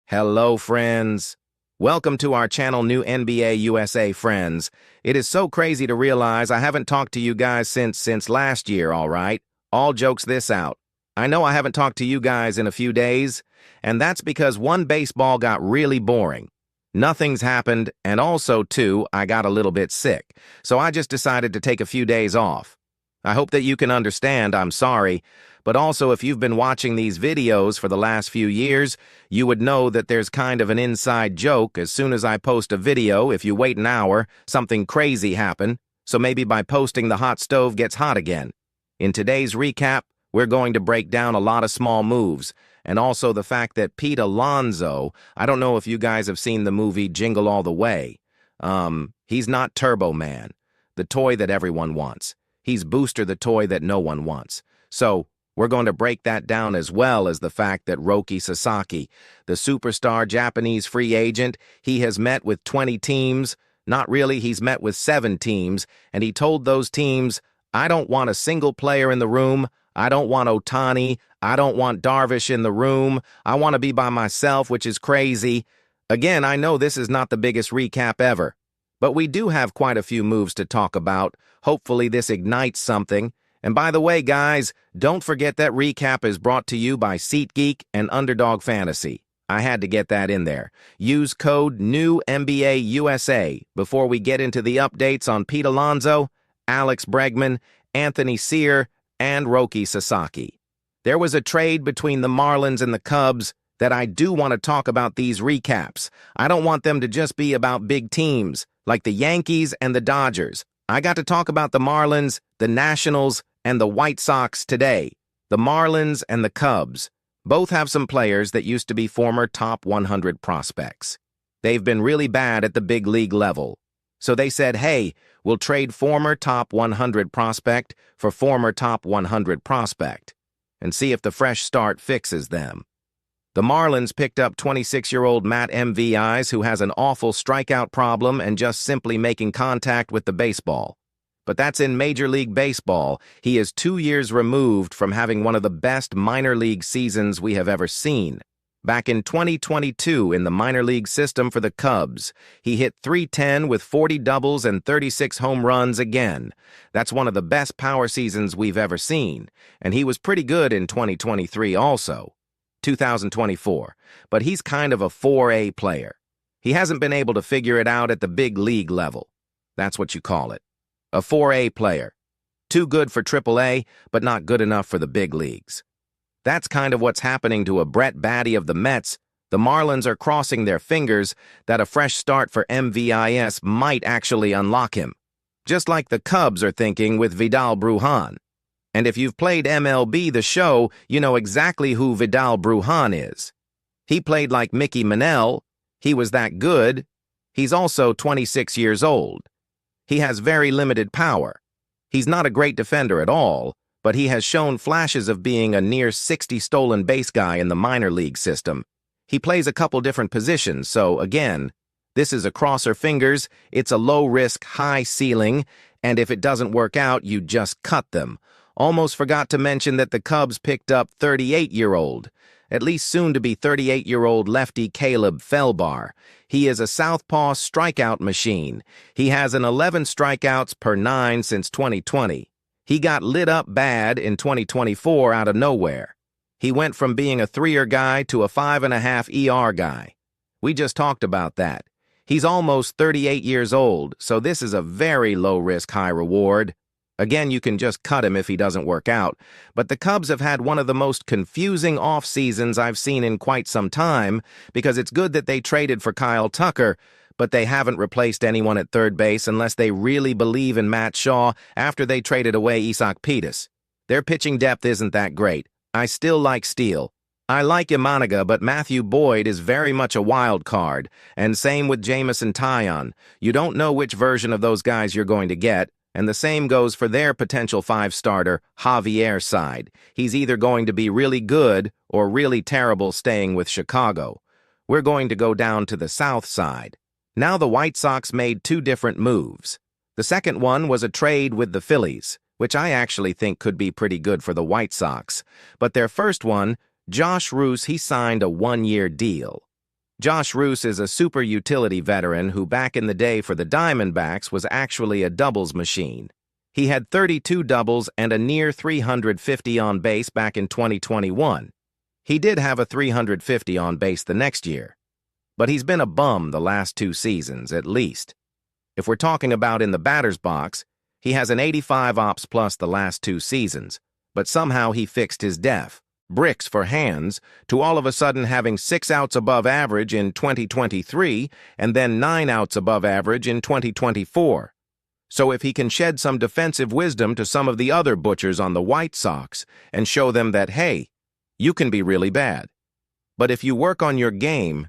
Hello, friends. Welcome to our channel, New NBA USA friends. It is so crazy to realize I haven't talked to you guys since last year, all right? All jokes this out. I know I haven't talked to you guys in a few days, and that's because one, baseball got really boring. Nothing's happened, and also, two, I got a little bit sick, so I just decided to take a few days off. I hope that you can understand, I'm sorry, but also if you've been watching these videos for the last few years, you would know that there's kind of an inside joke. As soon as I post a video, if you wait an hour, something crazy happen, so maybe by posting the hot stove gets hot again. In today's recap, we're going to break down a lot of small moves, and also the fact that Pete Alonso, I don't know if you guys have seen the movie Jingle All the Way. He's not Turbo Man, the toy that everyone wants. He's Booster, the toy that no one wants. So, we're going to break that down, as well as the fact that Roki Sasaki, the superstar Japanese free agent, he has met with 20 teams. Not really, he's met with 7 teams, and he told those teams, I don't want a single player in the room. I don't want Ohtani. I don't want Darvish in the room. I want to be by myself, which is crazy. Again, I know this is not the biggest recap ever, but we do have quite a few moves to talk about. Hopefully this ignites something. And by the way, guys, don't forget that recap is brought to you by SeatGeek and Underdog Fantasy. I had to get that in there. Use code NEWNBAUSA before we get into the updates on Pete Alonso, Alex Bregman, Anthony Sear, and Roki Sasaki. There was a trade between the Marlins and the Cubs that I do want to talk about these recaps. I don't want them to just be about big teams, like the Yankees and the Dodgers. I got to talk about the Marlins, the Nationals, and the White Sox today. The Marlins and the Cubs both have some players that used to be former top 100 prospects. They've been really bad at the big league level. So they said, hey, we'll trade former top 100 prospect for former top 100 prospect and see if the fresh start fixes them. The Marlins picked up 26-year-old Matt MVIs, who has an awful strikeout problem and just simply making contact with the baseball. But that's in Major League Baseball. He is 2 years removed from having one of the best minor league seasons we have ever seen. Back in 2022, in the minor league system for the Cubs, he hit .310 with 40 doubles and 36 home runs again. That's one of the best power seasons we've ever seen, and he was pretty good in 2023 also. 2024, but he's kind of a 4A player. He hasn't been able to figure it out at the big league level. That's what you call it. A 4A player. Too good for AAA, but not good enough for the big leagues. That's kind of what's happening to a Brett Baty of the Mets. The Marlins are crossing their fingers that a fresh start for MVIS might actually unlock him. Just like the Cubs are thinking with Vidal Brujan. And if you've played MLB The Show, you know exactly who Vidal Brujan is. He played like Mickey Mantle. He was that good. He's also 26 years old. He has very limited power. He's not a great defender at all, but he has shown flashes of being a near 60 stolen base guy in the minor league system. He plays a couple different positions, so again, this is a cross our fingers, it's a low-risk, high-ceiling, and if it doesn't work out, you just cut them. Almost forgot to mention that the Cubs picked up 38-year-old, at least soon-to-be 38-year-old lefty Caleb Felbar. He is a southpaw strikeout machine. He has an 11 strikeouts per 9 since 2020. He got lit up bad in 2024 out of nowhere. He went from being a 3-er guy to a 5.5 ER guy. We just talked about that. He's almost 38 years old, so this is a very low-risk, high-reward. Again, you can just cut him if he doesn't work out, but the Cubs have had one of the most confusing off-seasons I've seen in quite some time, because it's good that they traded for Kyle Tucker, but they haven't replaced anyone at third base unless they really believe in Matt Shaw after they traded away Isaac Pettis. Their pitching depth isn't that great. I still like Steele. I like Imanaga, but Matthew Boyd is very much a wild card, and same with Jamison Taillon. You don't know which version of those guys you're going to get, and the same goes for their potential 5-starter, Javier side. He's either going to be really good or really terrible staying with Chicago. We're going to go down to the south side. Now the White Sox made 2 different moves. The second one was a trade with the Phillies, which I actually think could be pretty good for the White Sox. But their first one, Josh Roos, he signed a 1-year deal. Josh Roos is a super utility veteran who back in the day for the Diamondbacks was actually a doubles machine. He had 32 doubles and a near 350 on base back in 2021. He did have a 350 on base the next year. But he's been a bum the last 2 seasons, at least. If we're talking about in the batter's box, he has an 85 ops plus the last 2 seasons, but somehow he fixed his def, bricks for hands, to all of a sudden having 6 outs above average in 2023 and then 9 outs above average in 2024. So if he can shed some defensive wisdom to some of the other butchers on the White Sox and show them that, hey, you can be really bad. But if you work on your game,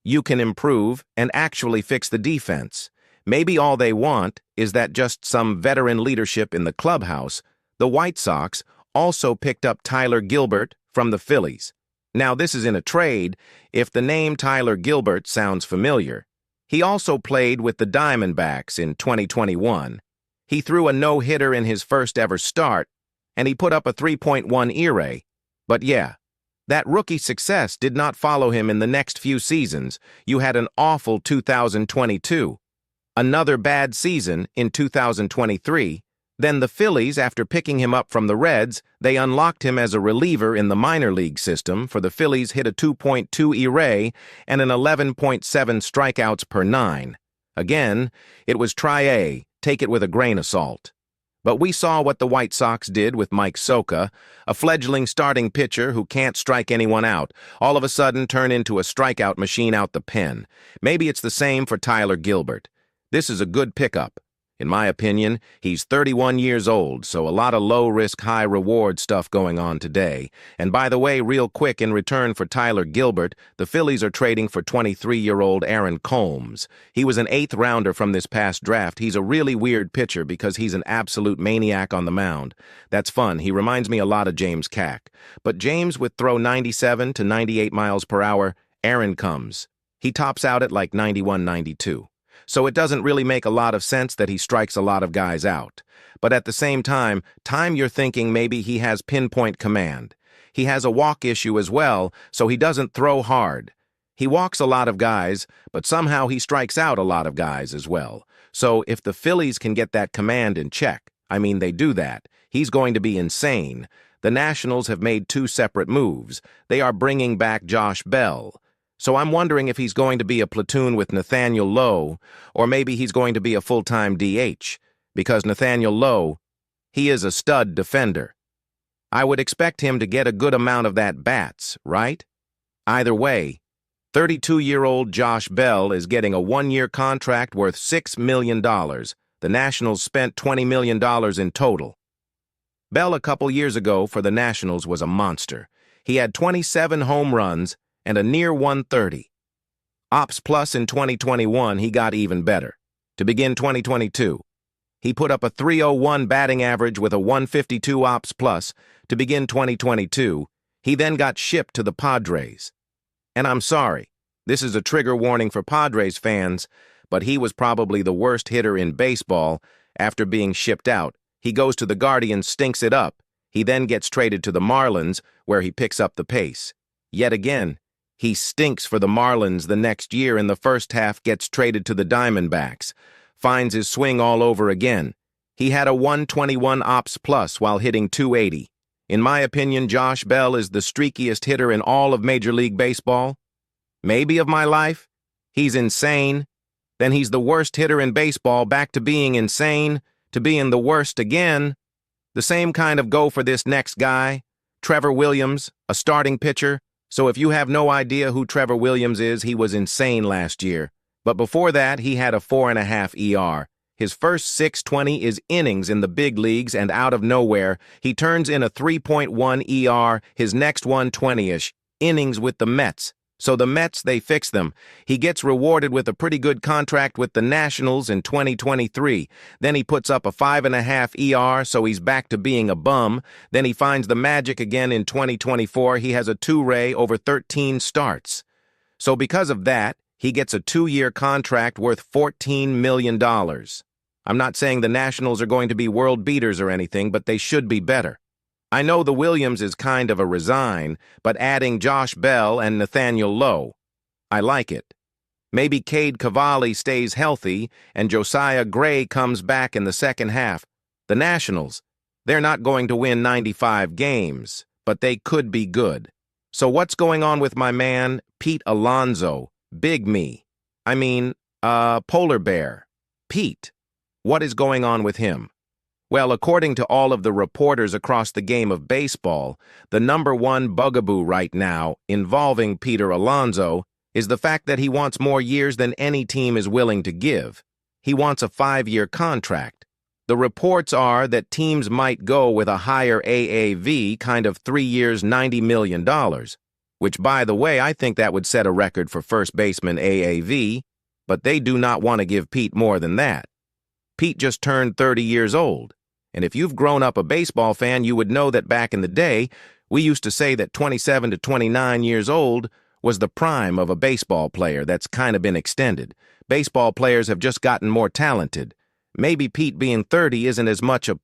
you can improve and actually fix the defense. Maybe all they want is that just some veteran leadership in the clubhouse. The White Sox also picked up Tyler Gilbert from the Phillies. Now, this is in a trade. If the name Tyler Gilbert sounds familiar, he also played with the Diamondbacks in 2021. He threw a no-hitter in his first ever start, and he put up a 3.1 ERA. But yeah, that rookie success did not follow him in the next few seasons. You had an awful 2022. Another bad season in 2023. Then the Phillies, after picking him up from the Reds, they unlocked him as a reliever in the minor league system. For the Phillies, hit a 2.2 ERA and an 11.7 strikeouts per 9. Again, it was try A, take it with a grain of salt. But we saw what the White Sox did with Mike Scioscia, a fledgling starting pitcher who can't strike anyone out, all of a sudden turn into a strikeout machine out the pen. Maybe it's the same for Tyler Gilbert. This is a good pickup. In my opinion, he's 31 years old, so a lot of low-risk, high-reward stuff going on today. And by the way, real quick, in return for Tyler Gilbert, the Phillies are trading for 23-year-old Aaron Combs. He was an 8th rounder from this past draft. He's a really weird pitcher because he's an absolute maniac on the mound. That's fun. He reminds me a lot of James Cack. But James would throw 97 to 98 miles per hour. Aaron comes. He tops out at like 91, 92. So it doesn't really make a lot of sense that he strikes a lot of guys out. But at the same time you're thinking maybe he has pinpoint command. He has a walk issue as well, so he doesn't throw hard. He walks a lot of guys, but somehow he strikes out a lot of guys as well. So if the Phillies can get that command in check, I mean they do that, he's going to be insane. The Nationals have made 2 separate moves. They are bringing back Josh Bell. So I'm wondering if he's going to be a platoon with Nathaniel Lowe, or maybe he's going to be a full-time DH, because Nathaniel Lowe, he is a stud defender. I would expect him to get a good amount of that bats, right? Either way, 32-year-old Josh Bell is getting a 1-year contract worth $6 million. The Nationals spent $20 million in total. Bell a couple years ago for the Nationals was a monster. He had 27 home runs and a near 130. Ops plus in 2021, he got even better. To begin 2022, he put up a 301 batting average with a 152 ops plus. To begin 2022, he then got shipped to the Padres. And I'm sorry, this is a trigger warning for Padres fans, but he was probably the worst hitter in baseball. After being shipped out, he goes to the Guardians, stinks it up. He then gets traded to the Marlins, where he picks up the pace. Yet again, he stinks for the Marlins the next year. In the first half, gets traded to the Diamondbacks. Finds his swing all over again. He had a 121 ops plus while hitting 280. In my opinion, Josh Bell is the streakiest hitter in all of Major League Baseball. Maybe of my life. He's insane. Then he's the worst hitter in baseball, back to being insane, to being the worst again. The same kind of go for this next guy, Trevor Williams, a starting pitcher. So if you have no idea who Trevor Williams is, he was insane last year. But before that, he had a 4.5 ER. His first 620 is innings in the big leagues, and out of nowhere, he turns in a 3.1 ER, his next 120-ish, innings with the Mets. So the Mets, they fix them. He gets rewarded with a pretty good contract with the Nationals in 2023. Then he puts up a 5.5 ER, so he's back to being a bum. Then he finds the magic again in 2024. He has a 2 over 13 starts. So because of that, he gets a 2-year contract worth $14 million. I'm not saying the Nationals are going to be world beaters or anything, but they should be better. I know the Williams is kind of a resign, but adding Josh Bell and Nathaniel Lowe, I like it. Maybe Cade Cavalli stays healthy and Josiah Gray comes back in the second half. The Nationals, they're not going to win 95 games, but they could be good. So what's going on with my man, Pete Alonso, Big Me? Polar Bear. Pete, what is going on with him? Well, according to all of the reporters across the game of baseball, the #1 bugaboo right now involving Peter Alonso is the fact that he wants more years than any team is willing to give. He wants a 5-year contract. The reports are that teams might go with a higher AAV, kind of 3 years, $90 million, which, by the way, I think that would set a record for first baseman AAV, but they do not want to give Pete more than that. Pete just turned 30 years old, and if you've grown up a baseball fan, you would know that back in the day, we used to say that 27 to 29 years old was the prime of a baseball player. That's kind of been extended. Baseball players have just gotten more talented. Maybe Pete being 30 isn't as much a